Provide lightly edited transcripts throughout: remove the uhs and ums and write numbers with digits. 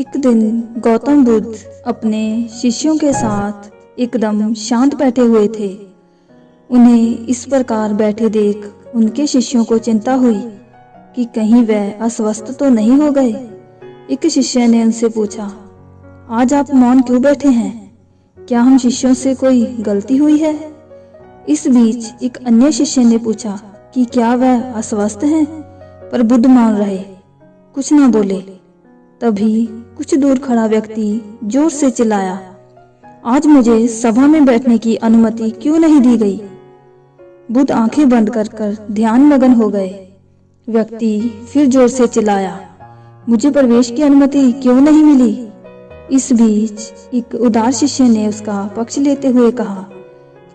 एक दिन गौतम बुद्ध अपने शिष्यों के साथ एकदम शांत बैठे हुए थे। उन्हें इस प्रकार बैठे देख उनके शिष्यों को चिंता हुई कि कहीं वह अस्वस्थ तो नहीं हो गए। एक शिष्य ने उनसे पूछा, आज आप मौन क्यों बैठे हैं? क्या हम शिष्यों से कोई गलती हुई है? इस बीच एक अन्य शिष्य ने पूछा कि क्या वह अस्वस्थ हैं? पर बुद्ध मौन रहे, कुछ न बोले। तभी कुछ दूर खड़ा व्यक्ति जोर से चिल्लाया, आज मुझे सभा में बैठने की अनुमति क्यों नहीं दी गई? बुद्ध आंखें बंद कर ध्यान मगन हो गए। व्यक्ति फिर जोर से चिल्लाया, मुझे प्रवेश की अनुमति क्यों नहीं मिली? इस बीच एक उदार शिष्य ने उसका पक्ष लेते हुए कहा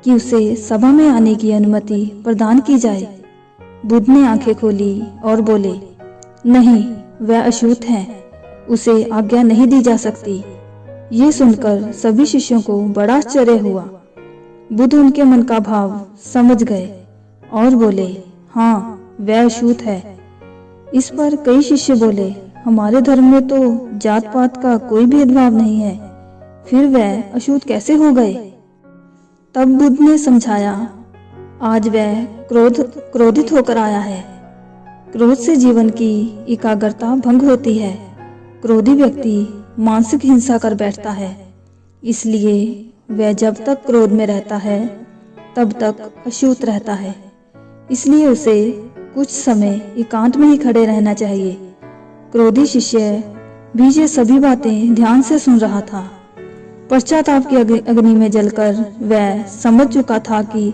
कि उसे सभा में आने की अनुमति प्रदान की जाए। बुद्ध ने आंखें खोली और बोले, नहीं, वह अछूत है, उसे आज्ञा नहीं दी जा सकती। ये सुनकर सभी शिष्यों को बड़ा आश्चर्य हुआ। बुद्ध उनके मन का भाव समझ गए और बोले, हाँ, वह अछूत है। इस पर कई शिष्य बोले, हमारे धर्म में तो जात पात का कोई भेदभाव नहीं है, फिर वह अछूत कैसे हो गए? तब बुद्ध ने समझाया, आज वह क्रोधित होकर आया है। क्रोध से जीवन की एकाग्रता भंग होती है। क्रोधी व्यक्ति मानसिक हिंसा कर बैठता है, इसलिए वह जब तक क्रोध में रहता है तब तक अछूत रहता है। इसलिए उसे कुछ समय एकांत में ही खड़े रहना चाहिए। क्रोधी शिष्य भी ये सभी बातें ध्यान से सुन रहा था। पश्चाताप की अग्नि में जलकर वह समझ चुका था कि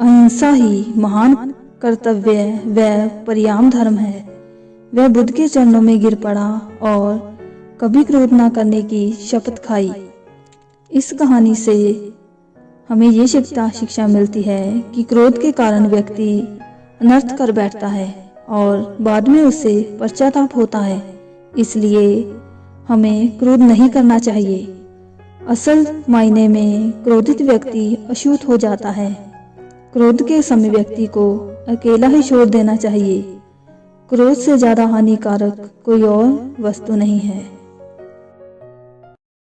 अहिंसा ही महान कर्तव्य व परियाम धर्म है। वह बुद्ध के चरणों में गिर पड़ा और कभी क्रोध न करने की शपथ खाई। इस कहानी से हमें ये शिक्षा मिलती है कि क्रोध के कारण व्यक्ति अनर्थ कर बैठता है और बाद में उसे पश्चाताप होता है। इसलिए हमें क्रोध नहीं करना चाहिए। असल मायने में क्रोधित व्यक्ति अछूत हो जाता है। क्रोध के समय व्यक्ति को अकेला ही छोड़ देना चाहिए। क्रोध से ज्यादा हानिकारक कोई और वस्तु नहीं है।